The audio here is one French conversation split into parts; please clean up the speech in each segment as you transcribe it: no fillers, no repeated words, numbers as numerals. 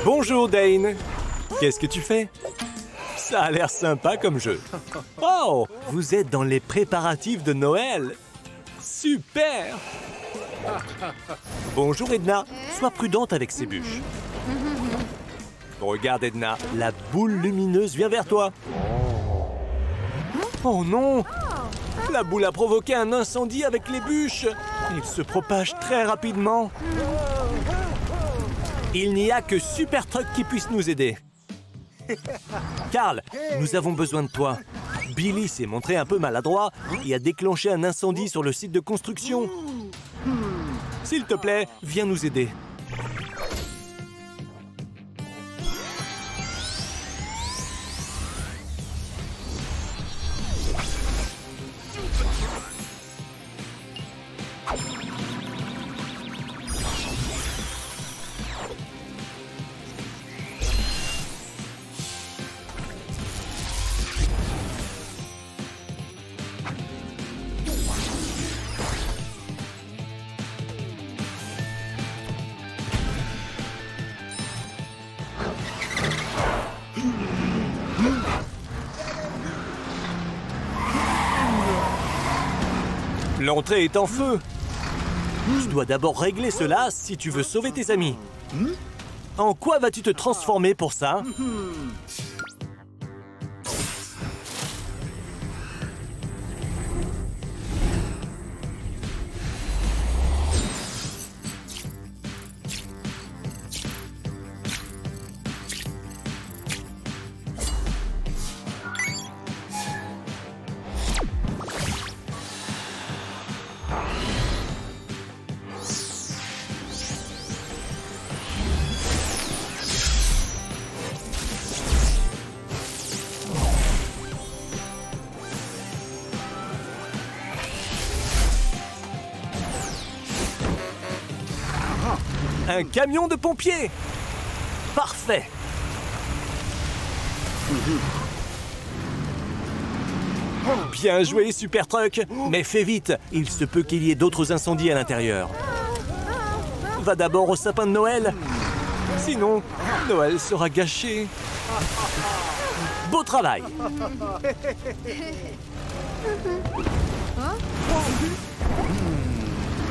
Bonjour Dane. Qu'est-ce que tu fais? Ça a l'air sympa comme jeu. Oh, vous êtes dans les préparatifs de Noël. Super! Bonjour Edna. Sois prudente avec ces bûches. Regarde Edna, la boule lumineuse vient vers toi. Oh non! La boule a provoqué un incendie avec les bûches. Il se propage très rapidement. Il n'y a que Super Truck qui puisse nous aider. Carl, nous avons besoin de toi. Billy s'est montré un peu maladroit et a déclenché un incendie sur le site de construction. S'il te plaît, viens nous aider. L'entrée est en feu. Tu dois d'abord régler cela si tu veux sauver tes amis. En quoi vas-tu te transformer pour ça? Un camion de pompiers! Parfait! Bien joué, Super Truck! Mais fais vite, il se peut qu'il y ait d'autres incendies à l'intérieur. Va d'abord au sapin de Noël. Sinon, Noël sera gâché. Beau travail!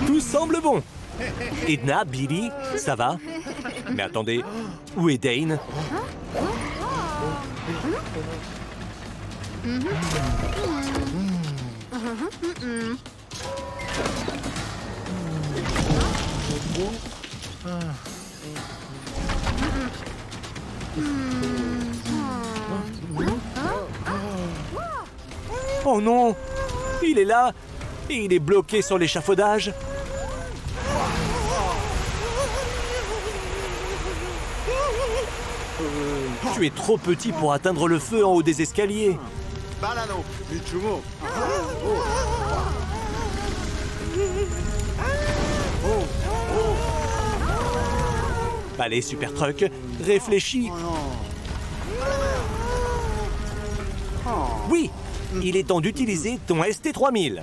Tout semble bon. Edna, Billy, ça va? Mais attendez, où est Dane? Oh non! Il est là et il est bloqué sur l'échafaudage. Tu es trop petit pour atteindre le feu en haut des escaliers. Allez, Super Truck, réfléchis. Oui, il est temps d'utiliser ton ST3000.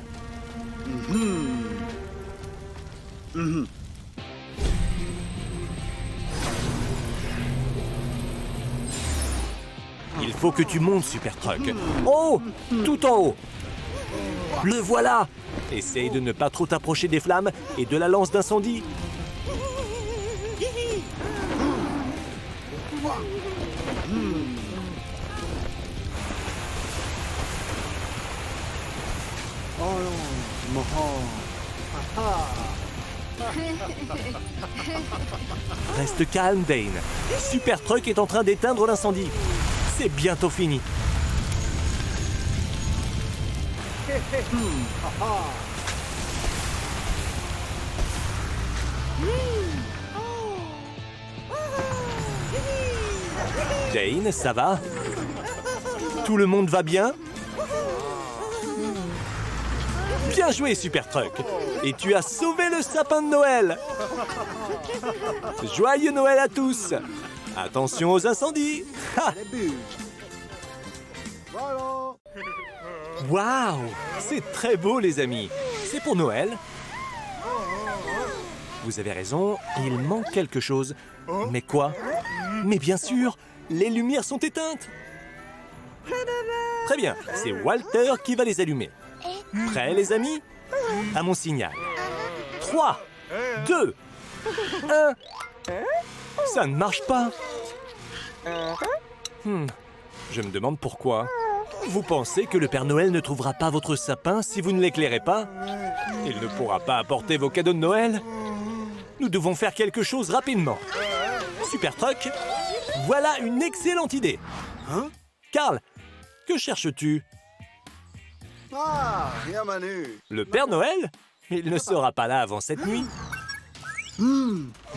Il faut que tu montes, Super Truck. Oh, tout en haut. Le voilà. Essaye de ne pas trop t'approcher des flammes et de la lance d'incendie. Reste calme, Dane. Super Truck est en train d'éteindre l'incendie. C'est bientôt fini. Dane, ça va? Tout le monde va bien? Bien joué, Super Truck! Et tu as sauvé le sapin de Noël! Joyeux Noël à tous! Attention aux incendies! Waouh! C'est très beau, les amis! C'est pour Noël? Vous avez raison, il manque quelque chose. Mais quoi? Mais bien sûr, les lumières sont éteintes. Très bien, c'est Walter qui va les allumer. Prêts, les amis? À mon signal. 3, 2, 1. Ça ne marche pas. Je me demande pourquoi. Vous pensez que le Père Noël ne trouvera pas votre sapin si vous ne l'éclairez pas? Il ne pourra pas apporter vos cadeaux de Noël? Nous devons faire quelque chose rapidement. Super Truck, voilà une excellente idée. Carl, que cherches-tu? Ah, rien Manu. Le Père Noël? Il ne sera pas là avant cette nuit.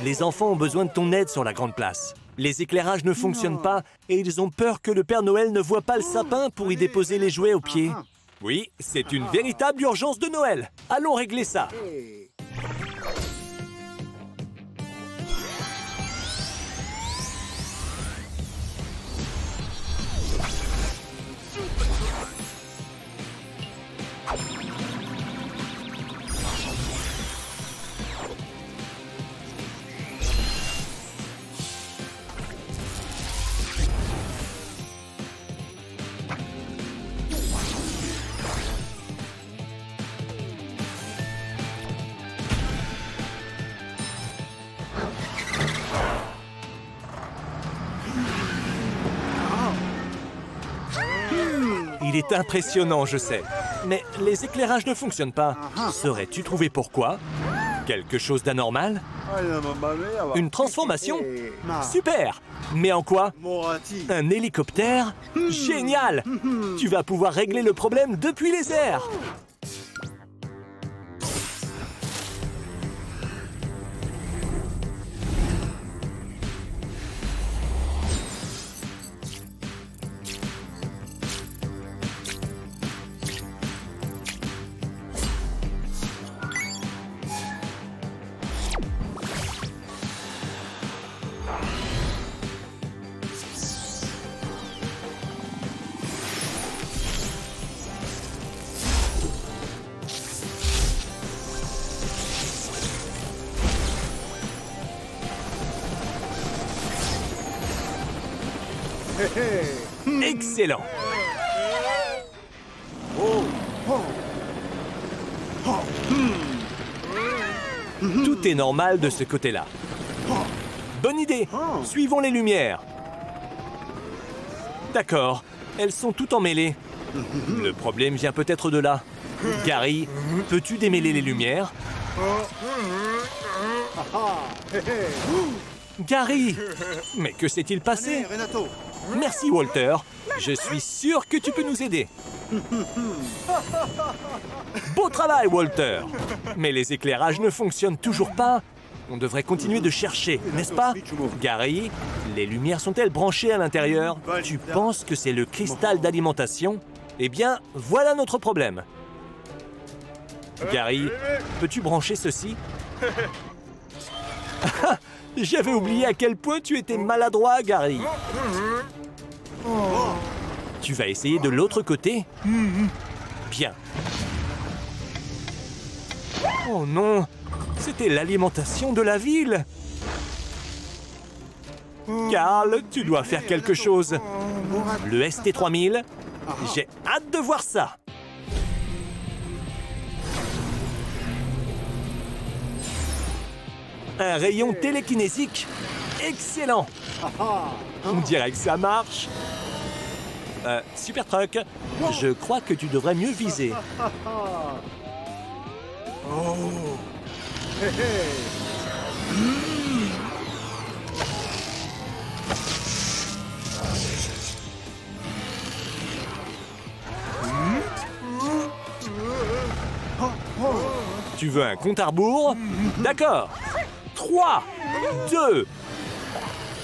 Les enfants ont besoin de ton aide sur la grande place. Les éclairages ne fonctionnent pas et ils ont peur que le Père Noël ne voit pas le sapin pour y déposer les jouets au pied. Oui, c'est une véritable urgence de Noël. Allons régler ça. Hey. Il est impressionnant, je sais. Mais les éclairages ne fonctionnent pas. Saurais-tu trouver pourquoi? Quelque chose d'anormal? Une transformation? Super! Mais en quoi? Morati. Un hélicoptère? Génial! Tu vas pouvoir régler le problème depuis les airs! Excellent! Tout est normal de ce côté-là. Bonne idée! Suivons les lumières. D'accord, elles sont toutes emmêlées. Le problème vient peut-être de là. Gary, peux-tu démêler les lumières? Gary! Mais que s'est-il passé? Renato. Merci, Walter. Je suis sûr que tu peux nous aider. Beau travail, Walter. Mais les éclairages ne fonctionnent toujours pas. On devrait continuer de chercher, n'est-ce pas? Gary, les lumières sont-elles branchées à l'intérieur? Tu penses que c'est le cristal d'alimentation? Eh bien, voilà notre problème. Gary, peux-tu brancher ceci? J'avais oublié à quel point tu étais maladroit, Gary. Tu vas essayer de l'autre côté? Bien. Oh non, c'était l'alimentation de la ville. Carl, tu dois faire quelque chose. Le ST3000, j'ai hâte de voir ça. Un rayon télékinésique. Excellent. On dirait que ça marche. Super Truck, je crois que tu devrais mieux viser. Tu veux un compte à rebours? D'accord. 3, 2,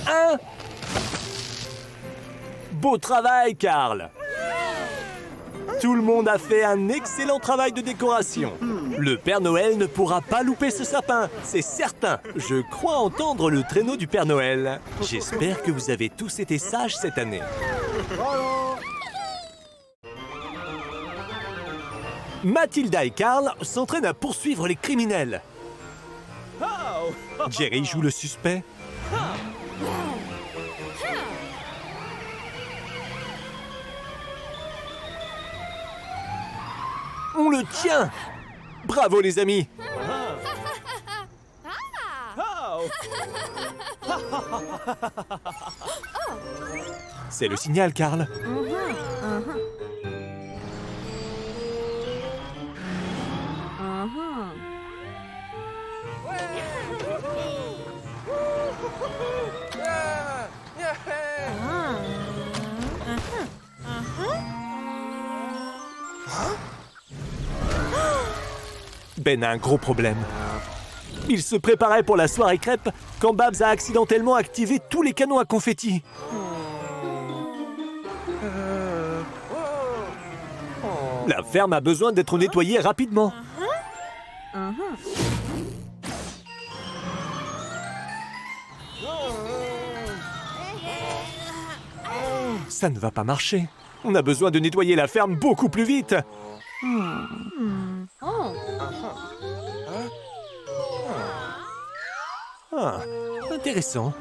1. Beau travail, Carl. Tout le monde a fait un excellent travail de décoration. Le Père Noël ne pourra pas louper ce sapin, c'est certain. Je crois entendre le traîneau du Père Noël. J'espère que vous avez tous été sages cette année. Mathilda et Carl s'entraînent à poursuivre les criminels. Jerry joue le suspect. On le tient! Bravo les amis! C'est le signal, Carl. Ben a un gros problème. Il se préparait pour la soirée crêpe quand Babs a accidentellement activé tous les canons à confetti. La ferme a besoin d'être nettoyée rapidement. Ça ne va pas marcher. On a besoin de nettoyer la ferme beaucoup plus vite. Ah, intéressant.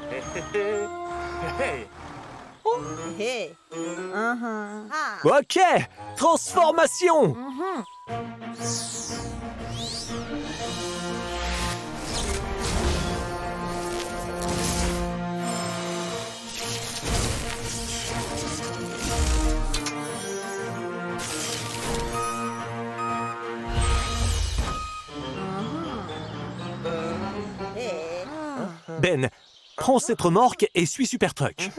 Ok, transformation. Ben, prends cette remorque et suis Super Truck.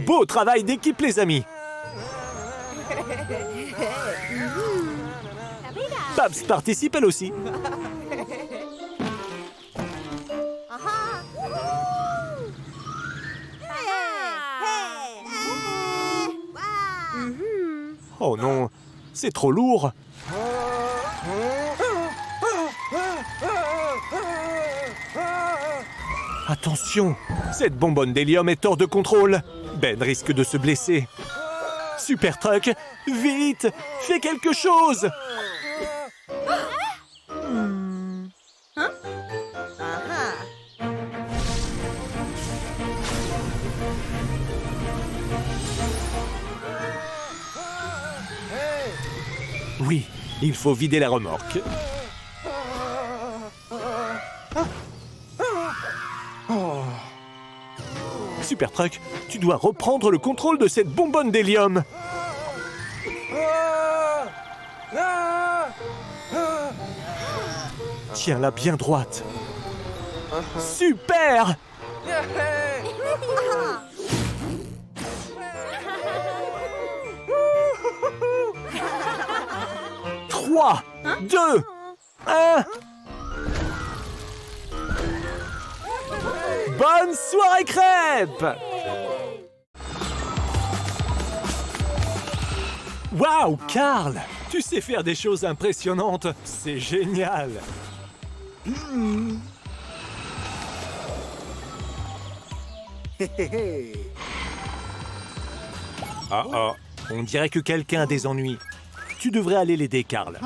Beau travail d'équipe, les amis. Babs participe elle aussi. Oh non, c'est trop lourd. Attention, cette bonbonne d'hélium est hors de contrôle. Ben risque de se blesser. Super Truck, vite, fais quelque chose. Oui, il faut vider la remorque. Super Truck, tu dois reprendre le contrôle de cette bonbonne d'hélium. Tiens-la bien droite. Super! 3, 2, 1. Bonne soirée crêpe! Waouh, Carl! Tu sais faire des choses impressionnantes. C'est génial! Ah ah, on dirait que quelqu'un a des ennuis. Tu devrais aller l'aider, Carl.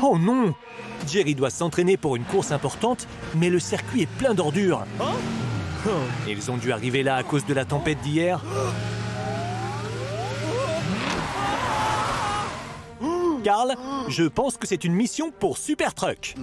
Oh non! Jerry doit s'entraîner pour une course importante, mais le circuit est plein d'ordures. Ils ont dû arriver là à cause de la tempête d'hier. Carl, je pense que c'est une mission pour Super Truck.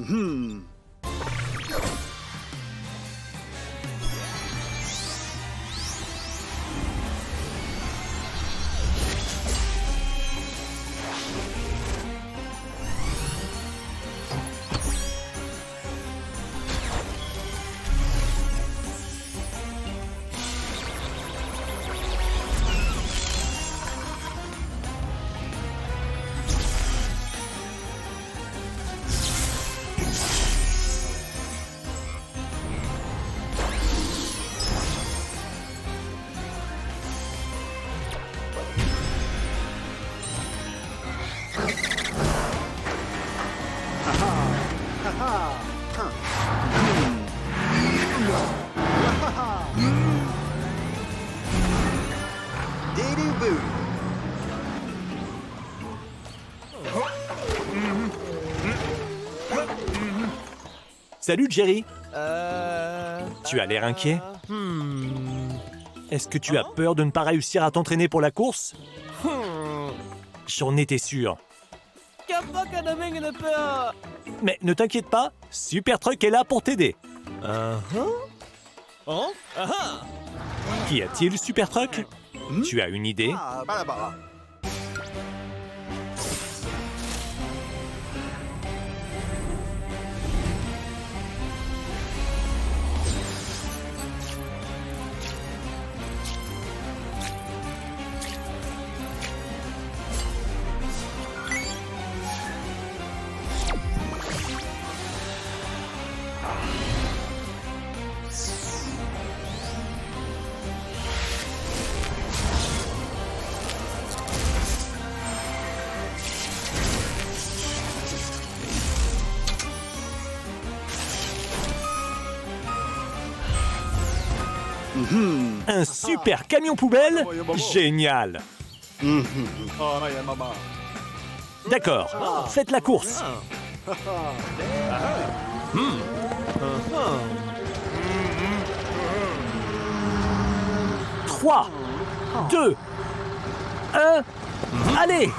Salut Jerry. Tu as l'air inquiet. Est-ce que tu as peur de ne pas réussir à t'entraîner pour la course? J'en étais sûr. Mais ne t'inquiète pas, Super Truck est là pour t'aider. Qu'y a-t-il, Super Truck? Tu as une idée? Un super camion poubelle? Génial! D'accord, faites la course. 3, 2, 1, allez!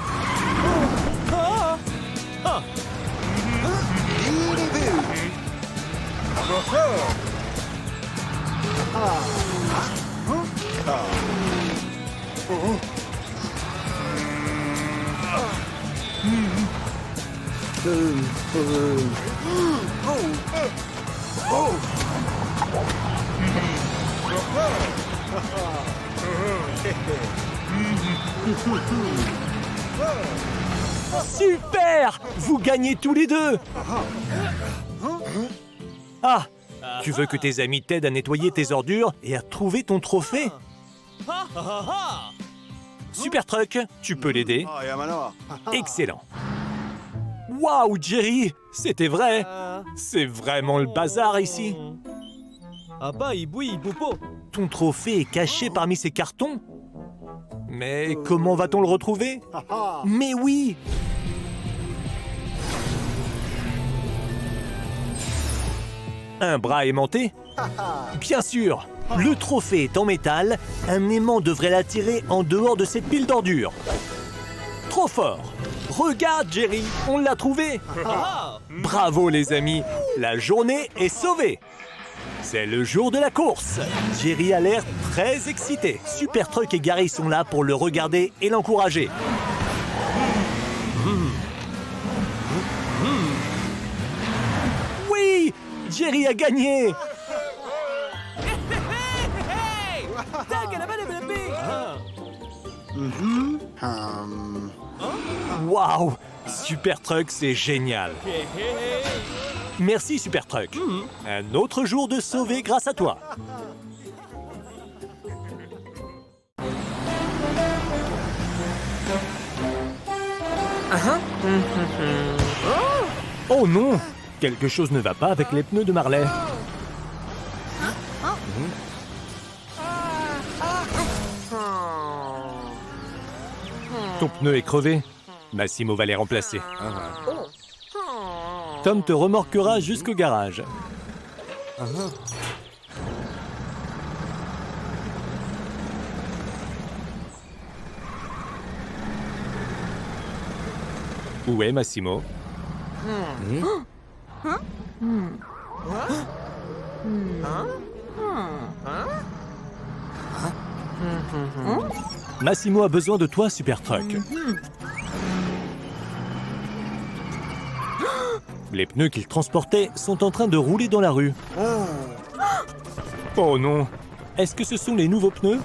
Super! Vous gagnez tous les deux! Ah! Tu veux que tes amis t'aident à nettoyer tes ordures et à trouver ton trophée? Super Truck, tu peux l'aider. Excellent. Waouh, Jerry! C'était vrai! C'est vraiment le bazar ici. Ton trophée est caché parmi ces cartons? Mais comment va-t-on le retrouver? Mais oui! Un bras aimanté? Bien sûr! Le trophée est en métal, un aimant devrait l'attirer en dehors de cette pile d'ordures. Trop fort! Regarde, Jerry, on l'a trouvé! Bravo, les amis! La journée est sauvée! C'est le jour de la course! Jerry a l'air très excité. Super Truck et Gary sont là pour le regarder et l'encourager. Oui! Jerry a gagné! Waouh! Super Truck, c'est génial! Merci Super Truck! Un autre jour de sauvé grâce à toi! Oh non! Quelque chose ne va pas avec les pneus de Marley. Ton pneu est crevé. Massimo va les remplacer. Tom te remorquera jusqu'au garage. Où est Massimo? Massimo a besoin de toi, Super Truck. Les pneus qu'il transportait sont en train de rouler dans la rue. Oh non! Est-ce que ce sont les nouveaux pneus?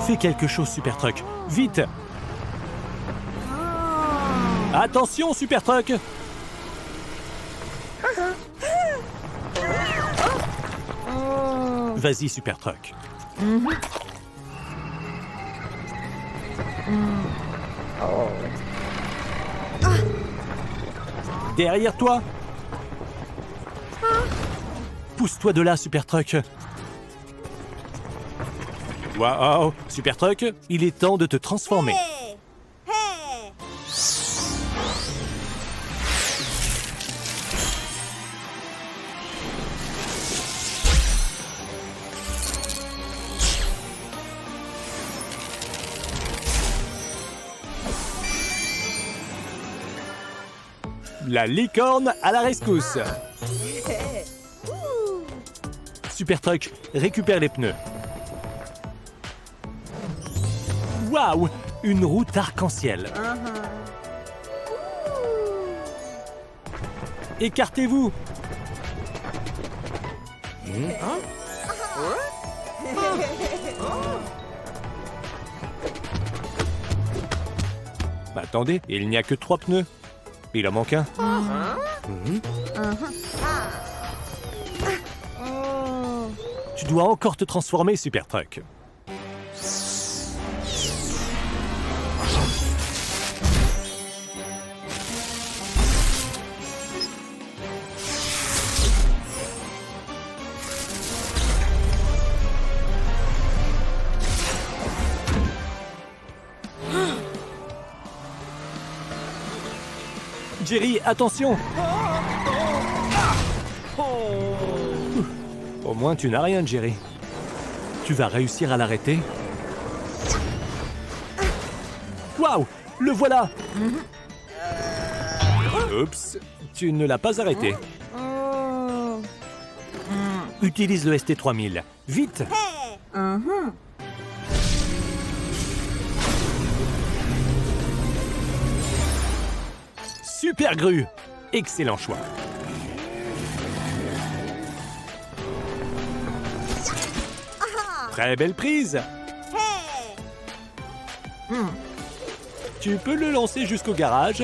Fais quelque chose, Super Truck. Vite! Attention, Super Truck! Vas-y, Super Truck. Derrière toi. Pousse-toi de là, Super Truck. Waouh, Super Truck, il est temps de te transformer. La licorne à la rescousse. Super Truck récupère les pneus. Waouh! Une route arc-en-ciel. Écartez-vous. Attendez, il n'y a que 3 pneus. Il en manque un. Tu dois encore te transformer, Super Truck. Jerry, attention! Au moins, tu n'as rien, Jerry. Tu vas réussir à l'arrêter? Waouh! Le voilà! Oups! Tu ne l'as pas arrêté. Utilise le ST3000. Vite! Super grue! Excellent choix. Très belle prise. Tu peux le lancer jusqu'au garage.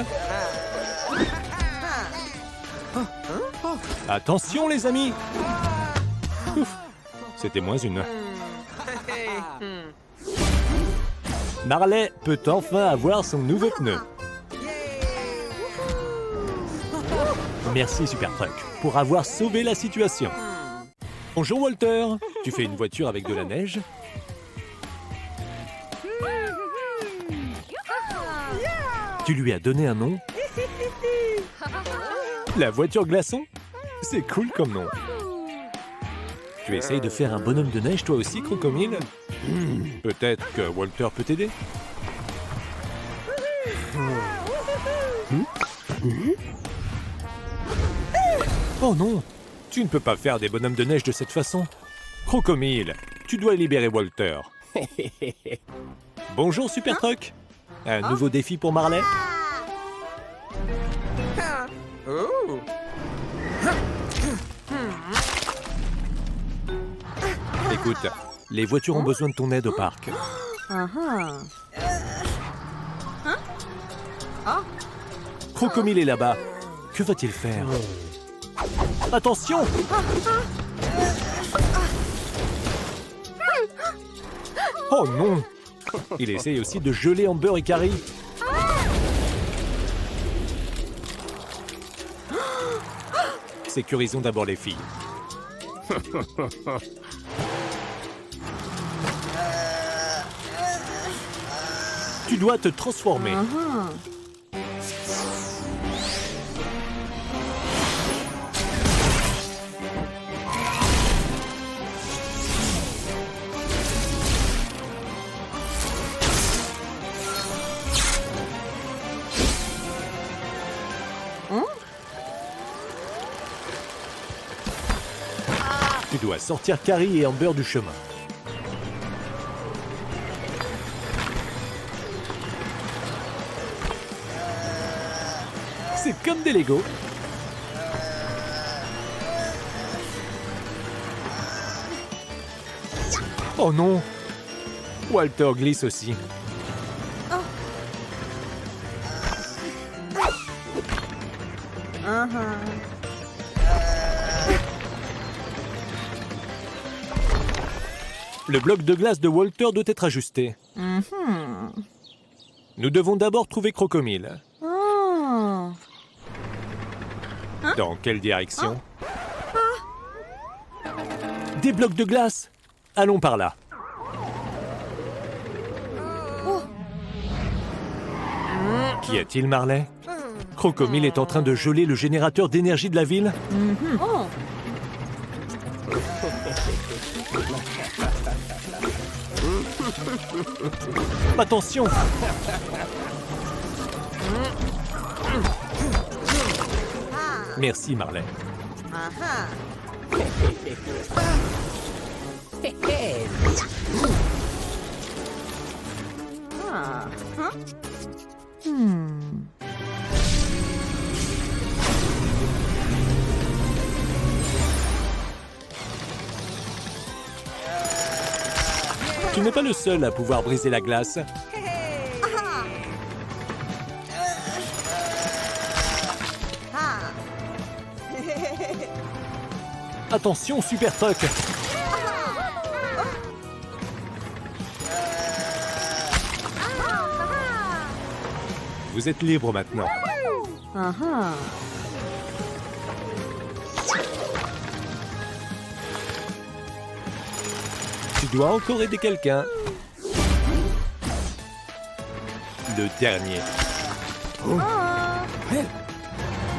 Attention les amis. Ouf, c'était moins une. Marley peut enfin avoir son nouveau pneu. Merci Super Truck pour avoir sauvé la situation. Bonjour Walter, tu fais une voiture avec de la neige? Tu lui as donné un nom? La voiture glaçon? C'est cool comme nom. Tu essayes de faire un bonhomme de neige toi aussi, Crocomile? Peut-être que Walter peut t'aider? Oh non! Tu ne peux pas faire des bonhommes de neige de cette façon. Crocomile, tu dois libérer Walter. Bonjour Super Truck. Un nouveau défi pour Marley? Écoute, les voitures ont besoin de ton aide au parc. Crocomile est là-bas. Que va-t-il faire? Attention! Oh non! Il essaye aussi de geler Amber et Carrie. Sécurisons d'abord les filles. Tu dois te transformer. Tu dois sortir Carrie et Amber du chemin. C'est comme des Legos. Oh non! Walter glisse aussi. Le bloc de glace de Walter doit être ajusté. Nous devons d'abord trouver Crocomile. Dans quelle direction? Des blocs de glace! Allons par là. Qu'y a-t-il, Marley? Crocomile est en train de geler le générateur d'énergie de la ville. Attention! Merci, Marley. Tu n'es pas le seul à pouvoir briser la glace. Attention, Super Truck! Vous êtes libre maintenant. Tu dois encore aider quelqu'un. Le dernier.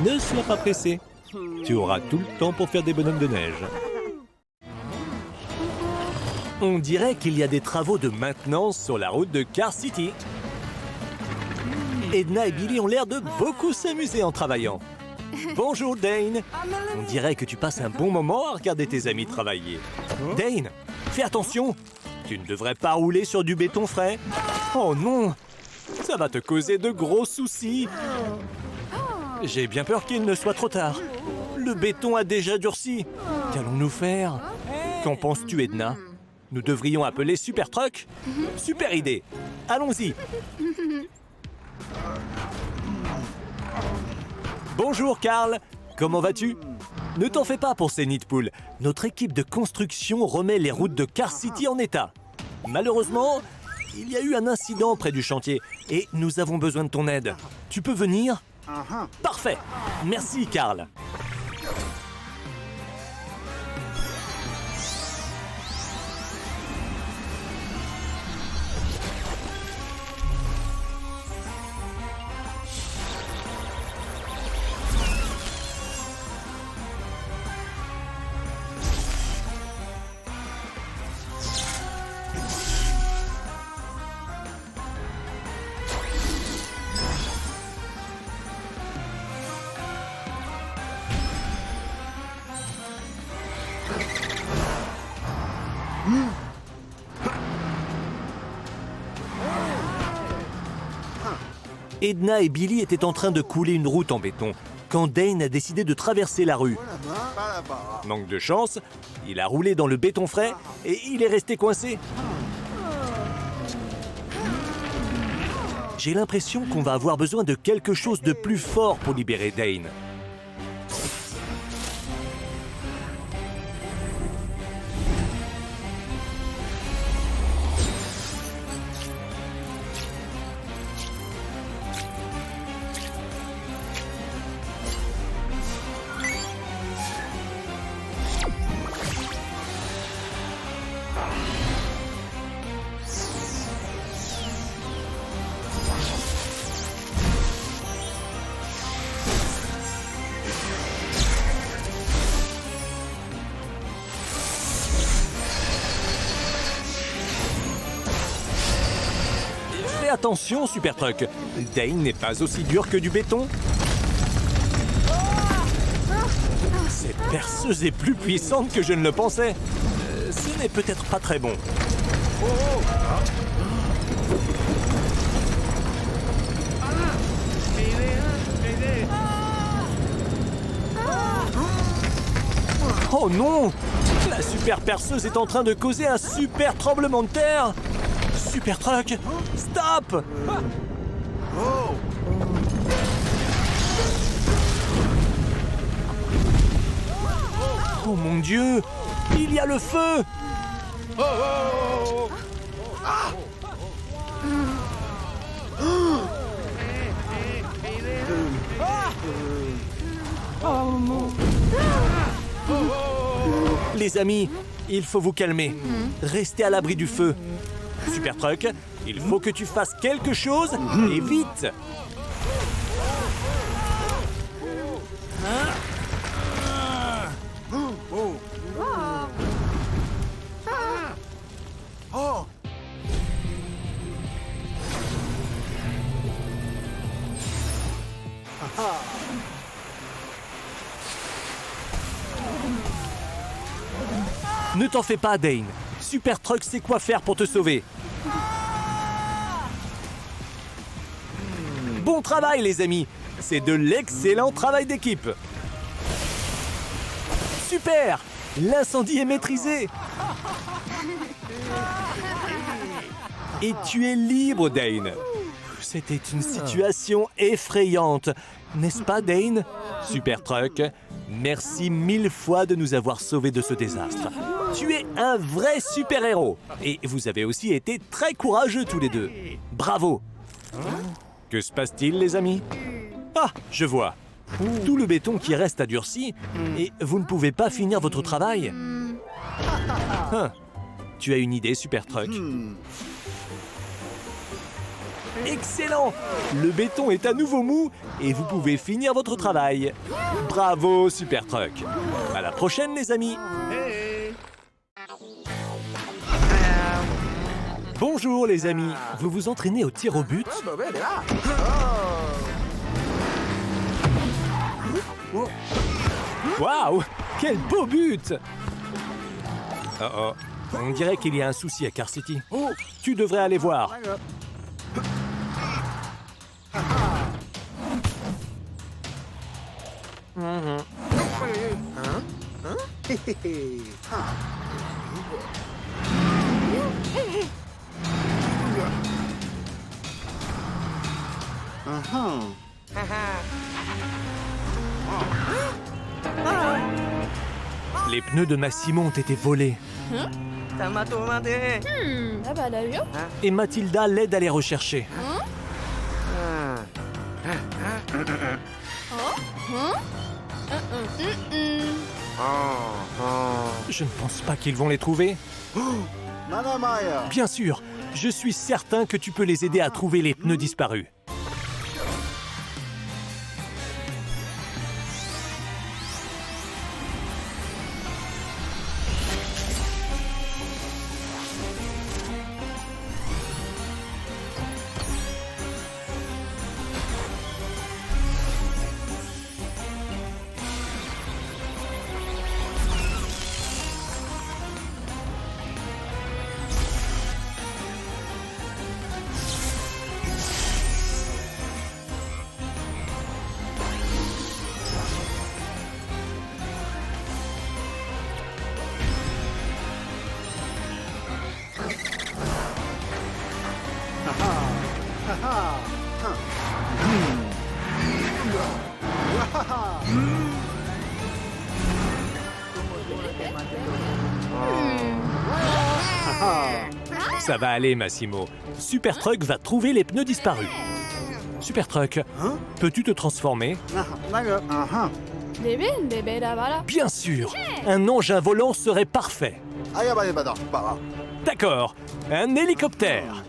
Ne sois pas pressé. Tu auras tout le temps pour faire des bonhommes de neige. On dirait qu'il y a des travaux de maintenance sur la route de Car City. Edna et Billy ont l'air de beaucoup s'amuser en travaillant. Bonjour Dane. On dirait que tu passes un bon moment à regarder tes amis travailler. Dane, fais attention. Tu ne devrais pas rouler sur du béton frais. Oh non, ça va te causer de gros soucis. J'ai bien peur qu'il ne soit trop tard. Le béton a déjà durci. Qu'allons-nous faire? Qu'en penses-tu, Edna? Nous devrions appeler Super Truck? Super idée. Allons-y. Bonjour, Carl. Comment vas-tu? Ne t'en fais pas pour ces nids de poules. Notre équipe de construction remet les routes de Car City en état. Malheureusement, il y a eu un incident près du chantier et nous avons besoin de ton aide. Tu peux venir? Parfait. Merci, Carl. Edna et Billy étaient en train de couler une route en béton quand Dane a décidé de traverser la rue. Manque de chance, il a roulé dans le béton frais et il est resté coincé. J'ai l'impression qu'on va avoir besoin de quelque chose de plus fort pour libérer Dane. Fais attention, Super Truck. Dane n'est pas aussi dur que du béton. Cette perceuse est plus puissante que je ne le pensais. Ce n'est peut-être pas très bon. Oh non! La super perceuse est en train de causer un super tremblement de terre! Super Truck, stop! Oh mon Dieu! Il y a le feu! Les amis, il faut vous calmer. Restez à l'abri du feu. Super Truck, il faut que tu fasses quelque chose et vite. Ne t'en fais pas, Dane. Super Truck sait quoi faire pour te sauver. Bon travail, les amis. C'est de l'excellent travail d'équipe. Super! L'incendie est maîtrisé. Et tu es libre, Dane. C'était une situation effrayante. N'est-ce pas, Dane? Super Truck, merci 1000 fois de nous avoir sauvés de ce désastre. Tu es un vrai super-héros. Et vous avez aussi été très courageux tous les deux. Bravo! Que se passe-t-il, les amis? Ah, je vois. Tout le béton qui reste a durci et vous ne pouvez pas finir votre travail. Tu as une idée, Super Truck? Excellent! Le béton est à nouveau mou et vous pouvez finir votre travail. Bravo, Super Truck! À la prochaine, les amis! Bonjour, les amis! Vous vous entraînez au tir au but? Waouh! Quel beau but! Oh, on dirait qu'il y a un souci à Car City. Tu devrais aller voir. Les pneus de Massimo ont été volés. Et Mathilda l'aide à les rechercher. Je ne pense pas qu'ils vont les trouver. Bien sûr, je suis certain que tu peux les aider à trouver les pneus disparus. Ça va aller, Massimo. Super Truck va trouver les pneus disparus. Super Truck, peux-tu te transformer? Bien sûr. Un engin volant serait parfait. D'accord. Un hélicoptère.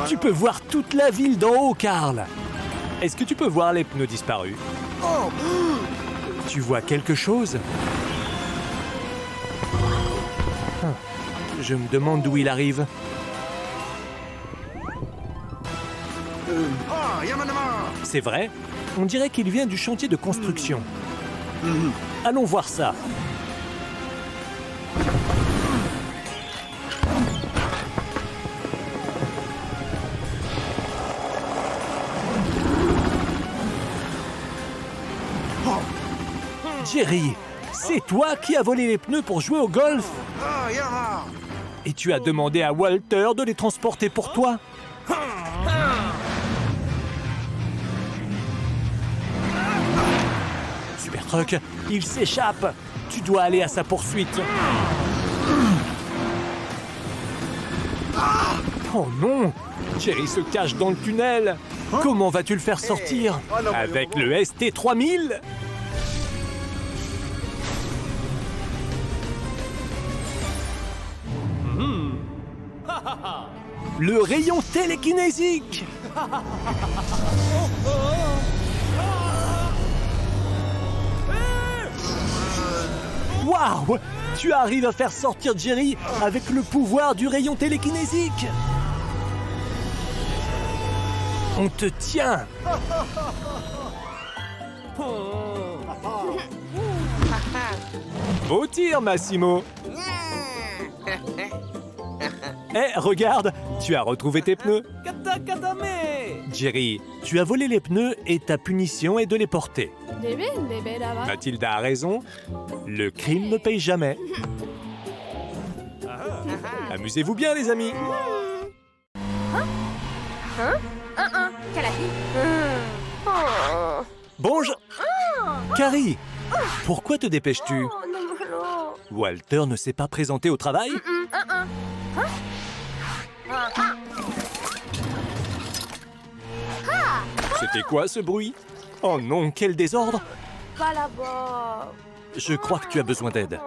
Tu peux voir toute la ville d'en haut, Carl. Est-ce que tu peux voir les pneus disparus? Tu vois quelque chose? Je me demande d'où il arrive. C'est vrai? On dirait qu'il vient du chantier de construction. Allons voir ça. Jerry, c'est toi qui as volé les pneus pour jouer au golf? Et tu as demandé à Walter de les transporter pour toi? Super Truck, il s'échappe. Tu dois aller à sa poursuite. Oh non! Jerry se cache dans le tunnel. Comment vas-tu le faire sortir? Avec le ST3000? Le rayon télékinésique! Waouh! Tu arrives à faire sortir Jerry avec le pouvoir du rayon télékinésique! On te tient! Beau tir, Massimo! Regarde, tu as retrouvé tes pneus. Jerry, tu as volé les pneus et ta punition est de les porter. Mathilda a raison, le crime ne paye jamais. Amusez-vous bien, les amis. Bonjour. Carrie, pourquoi te dépêches-tu? Walter ne s'est pas présenté au travail? C'était quoi ce bruit? Oh non, quel désordre! Je crois que tu as besoin d'aide.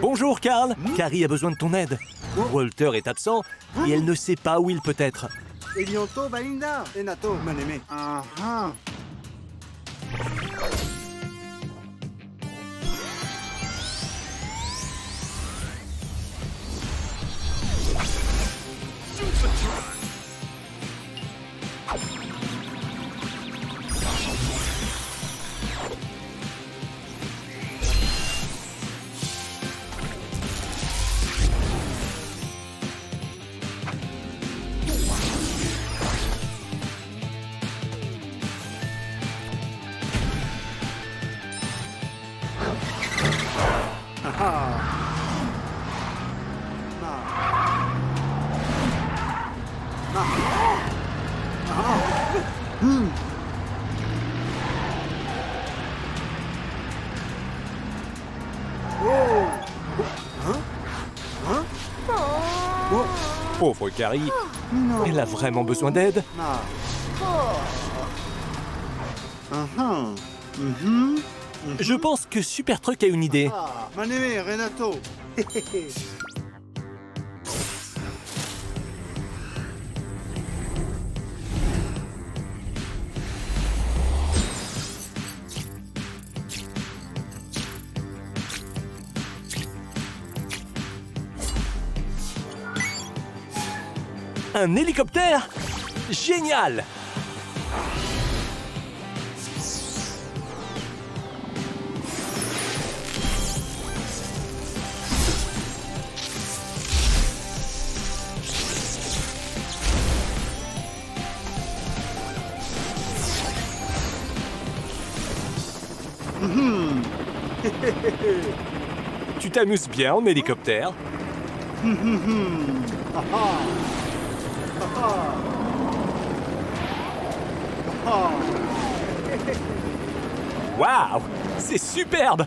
Bonjour Carl, Carrie a besoin de ton aide. Walter est absent et elle ne sait pas où il peut être. Pauvre Carrie, elle a vraiment besoin d'aide. Je pense que Supertruck a une idée. Renato. Un hélicoptère? Génial! Tu t'amuses bien en hélicoptère? Waouh! C'est superbe!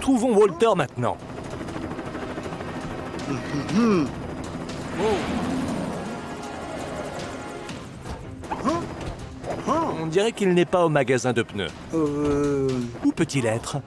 Trouvons Walter maintenant. On dirait qu'il n'est pas au magasin de pneus. Où peut-il être?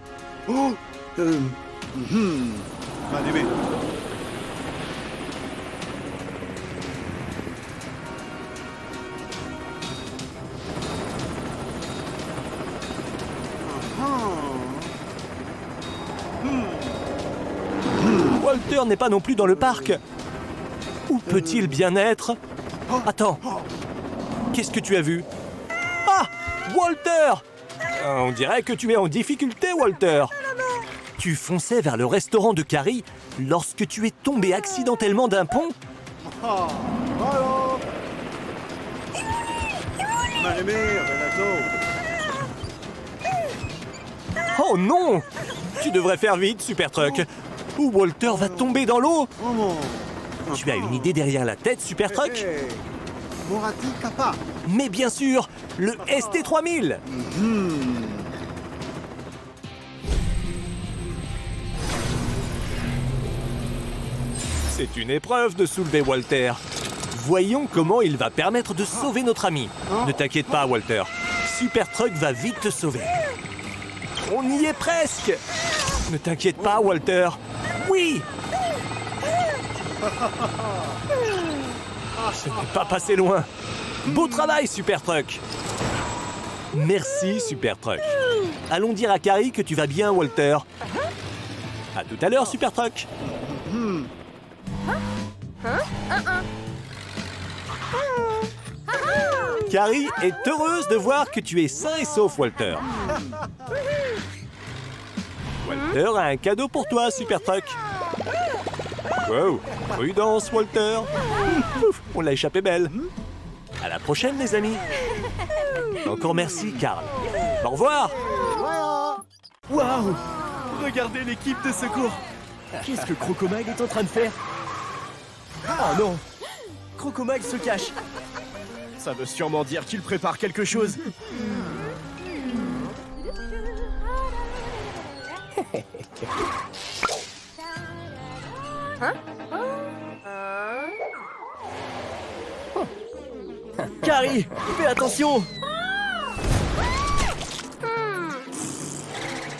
Walter n'est pas non plus dans le parc. Où peut-il bien être? Attends. Qu'est-ce que tu as vu? Ah! Walter! On dirait que tu es en difficulté, Walter. Tu fonçais vers le restaurant de Carrie lorsque tu es tombé accidentellement d'un pont? Oh non! Tu devrais faire vite, Supertruck. Ou Walter va tomber dans l'eau. Tu as une idée derrière la tête, Supertruck? Morati Kappa. Mais bien sûr, le ST3000. C'est une épreuve de soulever Walter. Voyons comment il va permettre de sauver notre ami. Ne t'inquiète pas, Walter. Super Truck va vite te sauver. On y est presque. Ne t'inquiète pas, Walter. Oui. Je n'ai pas passé loin. Beau travail, Super Truck. Merci, Super Truck. Allons dire à Carrie que tu vas bien, Walter. À tout à l'heure, Super Truck. Carrie est heureuse de voir que tu es sain et sauf, Walter. Walter a un cadeau pour toi, Super Truck. Wow, prudence, Walter. Ouf, on l'a échappé belle. À la prochaine, les amis. Encore merci, Carl. Au revoir. Waouh! Regardez l'équipe de secours! Qu'est-ce que Crocomile est en train de faire? Oh non! Crocomile se cache! Ça veut sûrement dire qu'il prépare quelque chose! Carrie, fais attention!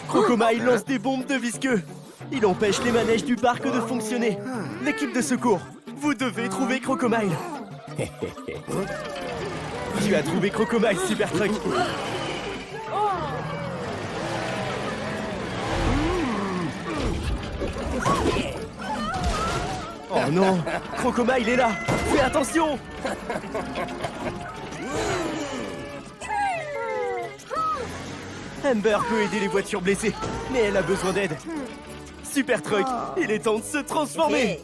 Crocomile lance des bombes de visqueux. Il empêche les manèges du parc de fonctionner. L'équipe de secours, vous devez trouver Crocomile. Tu as trouvé Crocomile, Super Truck. Oh non, Crocomile est là. Fais attention. Amber peut aider les voitures blessées, mais elle a besoin d'aide. Super Truck, il est temps de se transformer.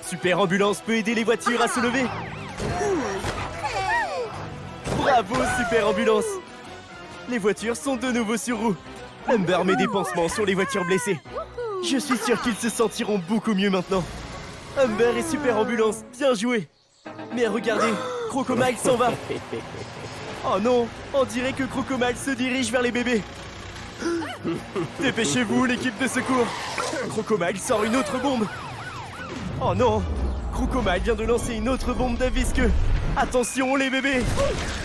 Super Ambulance peut aider les voitures à se lever. Bravo, Super Ambulance! Les voitures sont de nouveau sur roue. Amber met des pansements sur les voitures blessées. Je suis sûr qu'ils se sentiront beaucoup mieux maintenant. Amber et Super Ambulance, bien joué! Mais regardez, Crocomile s'en va. Oh non, on dirait que Crocomile se dirige vers les bébés. Dépêchez-vous, l'équipe de secours. Crocomile sort une autre bombe. Oh non, Crocomile vient de lancer une autre bombe de visqueux. Attention, les bébés!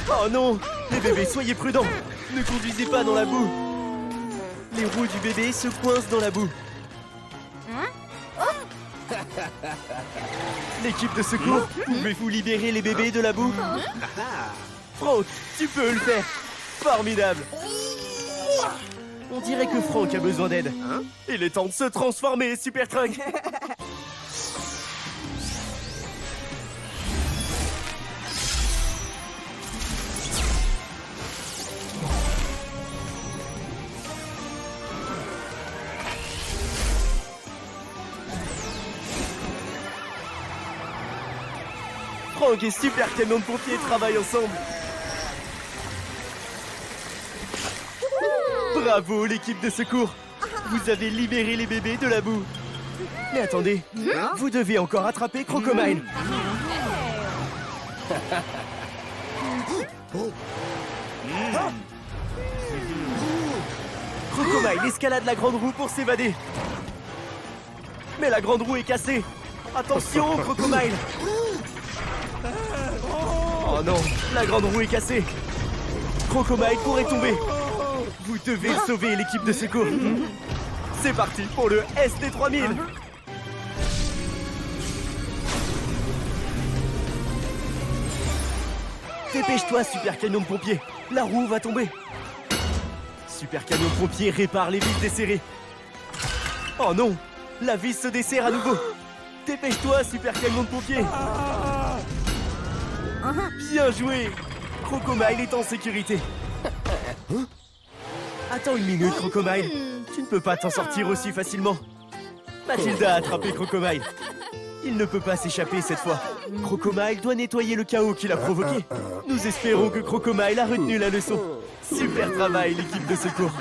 Oh non! Les bébés, soyez prudents! Ne conduisez pas dans la boue! Les roues du bébé se coincent dans la boue. L'équipe de secours, pouvez-vous libérer les bébés de la boue? Franck, tu peux le faire! Formidable! On dirait que Franck a besoin d'aide. Il est temps de se transformer, Super Truck! Franck et Super Camion de pompiers travaillent ensemble. Bravo, l'équipe de secours. Vous avez libéré les bébés de la boue. Mais attendez, vous devez encore attraper Crocomile. Crocomile escalade la grande roue pour s'évader. Mais la grande roue est cassée. Attention, Crocomile. Oh non, la grande roue est cassée. Crocomile pourrait tomber. Vous devez sauver l'équipe de secours. C'est parti pour le ST3000. Dépêche-toi, Super Camion de pompier. La roue va tomber. Super Camion de pompier répare les vis desserrées. Oh non, la vis se desserre à nouveau. Dépêche-toi, Super Camion de pompier. Bien joué. Crocomile est en sécurité. Attends une minute, Crocomile. Tu ne peux pas t'en sortir aussi facilement. Mathilda a attrapé Crocomile. Il ne peut pas s'échapper cette fois. Crocomile doit nettoyer le chaos qu'il a provoqué. Nous espérons que Crocomile a retenu la leçon. Super travail, l'équipe de secours.